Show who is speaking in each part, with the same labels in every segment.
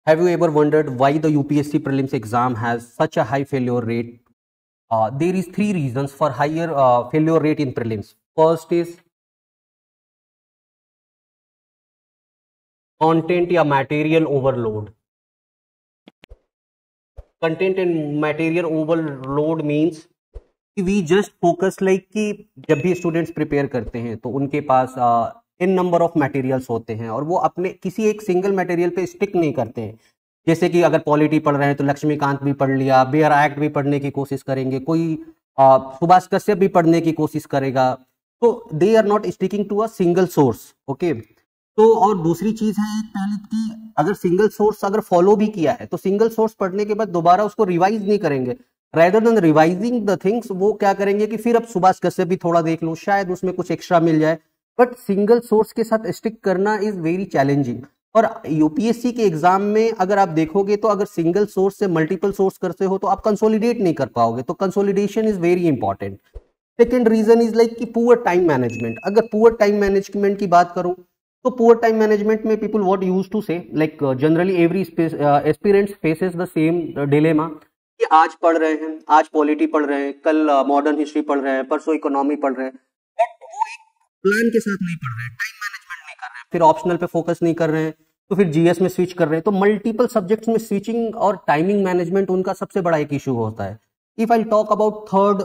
Speaker 1: Have you ever wondered why the UPSC prelims exam has such a high failure rate? There is three reasons for higher failure rate in prelims. First is content या material overload. Content and material overload means कि we just focus like कि जब भी students prepare करते हैं तो उनके पास इन number of materials होते हैं और वो अपने किसी एक सिंगल मटेरियल पे स्टिक नहीं करते हैं। जैसे कि अगर पॉलिटी पढ़ रहे हैं तो लक्ष्मीकांत भी पढ़ लिया, बेयर एक्ट भी पढ़ने की कोशिश करेंगे, कोई सुभाष कश्यप भी पढ़ने की कोशिश करेगा, तो they are not sticking to a single source. Okay, तो और दूसरी चीज है एक पहले कि अगर सिंगल सोर्स अगर फॉलो भी किया है तो सिंगल सोर्स पढ़ने के बाद दोबारा उसको रिवाइज नहीं करेंगे। Rather than revising the things वो क्या करेंगे कि फिर अब सुभाष कश्यप भी थोड़ा देख लो, शायद उसमें कुछ एक्स्ट्रा मिल जाए। बट सिंगल सोर्स के साथ स्टिक करना इज वेरी चैलेंजिंग। और यूपीएससी के एग्जाम में अगर आप देखोगे तो अगर सिंगल सोर्स से मल्टीपल सोर्स करते हो तो आप कंसोलिडेट नहीं कर पाओगे, तो consolidation is very important. Second reason is like कि पुअर टाइम मैनेजमेंट। अगर पुअर टाइम मैनेजमेंट की बात करूं तो पुअर टाइम मैनेजमेंट में people what use to say like generally every aspirants faces the same dilemma कि आज पढ़ रहे हैं, आज पॉलिटी पढ़ रहे हैं, कल मॉडर्न हिस्ट्री पढ़ रहे हैं, परसों इकोनॉमी पढ़ रहे हैं, बट वो एक प्लान के साथ नहीं पढ़ रहे हैं, टाइम मैनेजमेंट नहीं कर रहे हैं, फिर ऑप्शनल पे फोकस नहीं कर रहे हैं, तो फिर जीएस में स्विच कर रहे हैं। तो मल्टीपल सब्जेक्ट्स में स्विचिंग और टाइमिंग मैनेजमेंट उनका सबसे बड़ा एक इशू होता है। If I talk about third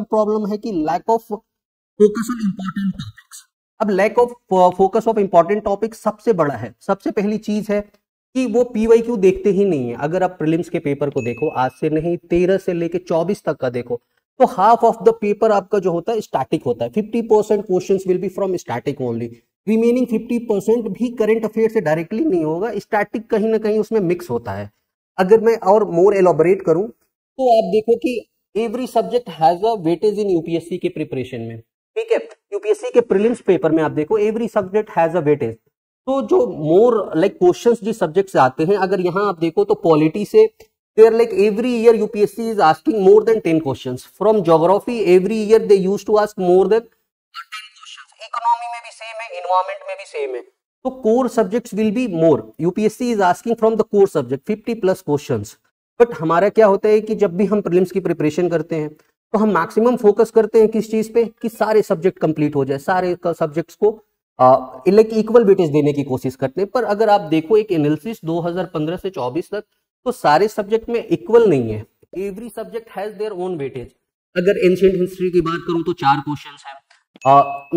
Speaker 1: problem है कि lack of focus on important topics. अब lack of focus of important topic सबसे बड़ा है। सबसे पहली चीज है कि वो पीवाईक्यू देखते ही नहीं है। अगर आप प्रीलिम्स के पेपर को देखो, आज से नहीं 13 से लेके 24 तक का देखो, तो हाफ ऑफ द पेपर आपका जो होता है स्टैटिक होता है। 50% questions will be from static only, remaining 50% भी करंट अफेयर से डायरेक्टली नहीं होगा, स्टैटिक कहीं ना कहीं उसमें मिक्स होता है। अगर मैं और मोर एलोबरेट करूं तो आप देखो कि every subject has a weightage in UPSC के प्रिपरेशन में। ठीक है, यूपीएससी के प्रीलिम्स पेपर में आप देखो every subject has a weightage. तो जो मोर लाइक क्वेश्चंस जिस सब्जेक्ट से आते हैं, अगर यहाँ आप देखो तो पॉलिटी से there like every year UPSC is asking more than 10 questions. From geography every year they used to ask more than 10 questions. Economy में भी सेम है, एनवायरमेंट में भी सेम है। तो core subjects will be more. UPSC is asking from the core subject 50+ questions. But हमारा क्या होता है कि जब भी हम प्रीलिम्स की प्रिपरेशन करते हैं तो हम मैक्सिमम फोकस करते हैं किस चीज पे कि सारे सब्जेक्ट कंप्लीट हो जाए, सारे सब्जेक्ट्स को लाइक इक्वल वेटेज देने की कोशिश करते हैं। पर अगर आप देखो एक एनालिसिस 2015 से 24 तक, तो सारे सब्जेक्ट में इक्वल नहीं है। Every subject has their own weightage. अगर एंशिएंट हिस्ट्री की बात करूं तो 4 क्वेश्चंस हैं,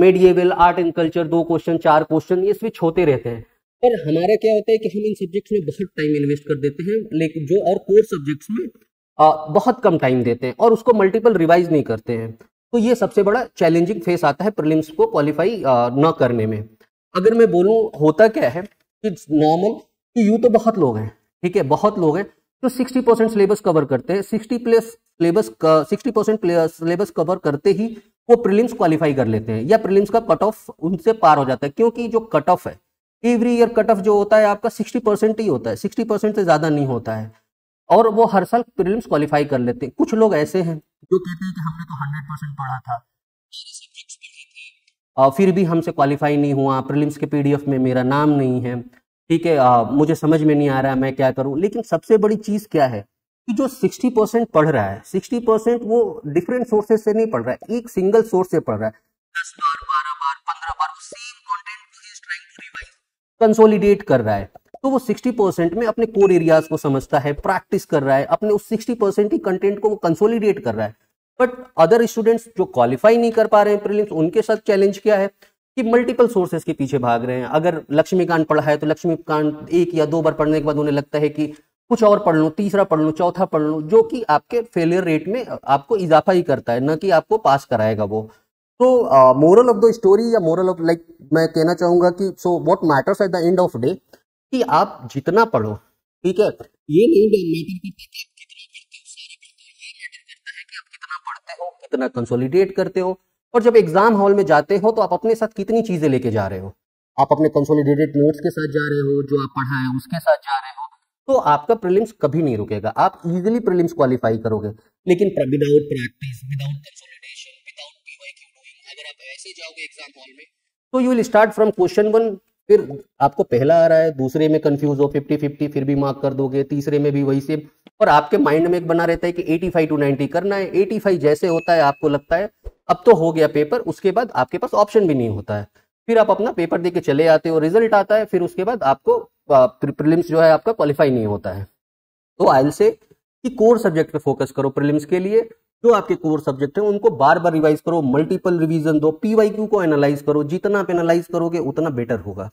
Speaker 1: medieval art and culture 2 question, 4 question, ये स्विच होते रहते हैं। पर हमारा क्या होता है कि हम इन सब्जेक्ट्स में बहुत टाइम इन्वेस्ट कर देते हैं, लेकिन जो और कोर सब्जेक्ट्स में बहुत कम टाइम देते हैं और उसको मल्टीपल रिवाइज नहीं करते हैं। तो ये सबसे बड़ा चैलेंजिंग फेस आता है प्रीलिम्स को क्वालिफाई न करने में। अगर मैं बोलूं होता क्या है कि नॉर्मल कि यूं तो बहुत लोग हैं, ठीक है, बहुत लोग हैं जो 60% सिलेबस कवर करते हैं। 60% सिलेबस कवर करते ही वो प्रीलिम्स क्वालिफाई कर लेते हैं या प्रीलिम्स का कट ऑफ उनसे पार हो जाता है। क्योंकि जो कट ऑफ है एवरी ईयर कट ऑफ जो होता है आपका 60% ही होता है, 60% से ज्यादा नहीं होता है, और वो हर साल प्रीलिम्स क्वालिफाई कर लेते हैं। कुछ लोग ऐसे हैं जो कहते हैं कि हमने तो 100% पढ़ा था, फिर भी हमसे क्वालिफाई नहीं हुआ, प्रीलिम्स के पीडीएफ में मेरा नाम नहीं है, ठीक है, मुझे समझ में नहीं आ रहा है मैं क्या करूं। लेकिन सबसे बड़ी चीज क्या है कि जो 60% पढ़ रहा है, 60% वो डिफरेंट सोर्सेज से नहीं पढ़ रहा है, एक सिंगल सोर्स से पढ़ रहा है। 10 बार, 12 बार, 15 बार सेम कंटेंट ही is trying to revise, consolidate कर रहा है। तो वो 60% में अपने कोर एरियाज को समझता है, प्रैक्टिस कर रहा है, अपने उस 60% ही कंटेंट को वो कंसोलिडेट कर रहा है। बट अदर स्टूडेंट्स जो क्वालिफाई नहीं कर पा रहे हैं प्रीलिम्स, उनके साथ चैलेंज क्या है कि मल्टीपल सोर्सेज के पीछे भाग रहे हैं। अगर लक्ष्मीकांत पढ़ा है तो लक्ष्मीकांत 1 या 2 बार पढ़ने के बाद उन्हें लगता है कि कुछ और पढ़ लूं, तीसरा पढ़ लूं, चौथा पढ़ लूं, जो कि आपके फेलियर रेट में आपको इजाफा ही करता है, न कि आपको पास कराएगा वो। तो मोरल ऑफ द स्टोरी या मोरल ऑफ लाइक मैं कहना चाहूंगा कि so what matters at the end of day कि आप जितना पढ़ो, ठीक है, ये नहीं मैटर करता है कि आप कितना कंसोलिडेट करते हो, और जब एग्जाम हॉल में जाते हो तो आप अपने साथ कितनी चीजें लेके जा रहे हो। आप अपने कंसोलिडेटेड नोट्स के साथ जा रहे हो, जो आप पढ़ा है उसके साथ जा रहे हो, तो आपका प्रीलिम्स कभी नहीं रुकेगा, आप इजीली प्रीलिम्स क्वालिफाई करोगे। लेकिन without practice, without consolidation, without PYQ doing, अगर आप ऐसे जाओगे एग्जाम हॉल में तो you will start from question 1 फिर आपको पहला आ रहा है, दूसरे में कंफ्यूज हो 50-50 फिर भी मार्क कर दोगे, तीसरे में भी वही सेम, और आपके माइंड में एक बना रहता है कि 85 to 90 करना है। 85 जैसे होता है आपको लगता है अब तो हो गया पेपर, उसके बाद आपके पास ऑप्शन भी नहीं होता है। फिर आप अपना पेपर दे के चले आते हो, रिजल्ट आता है, फिर उसके बाद आपको प्रीलिम्स जो है आपका क्वालिफाई नहीं होता है। तो आइल से कि कोर सब्जेक्ट पे फोकस करो प्रीलिम्स के लिए, जो आपके कोर सब्जेक्ट है उनको बार बार रिवाइज करो, मल्टीपल रिवीजन दो, पीवाईक्यू को एनालाइज करो, जितना आप एनालाइज करोगे उतना बेटर होगा।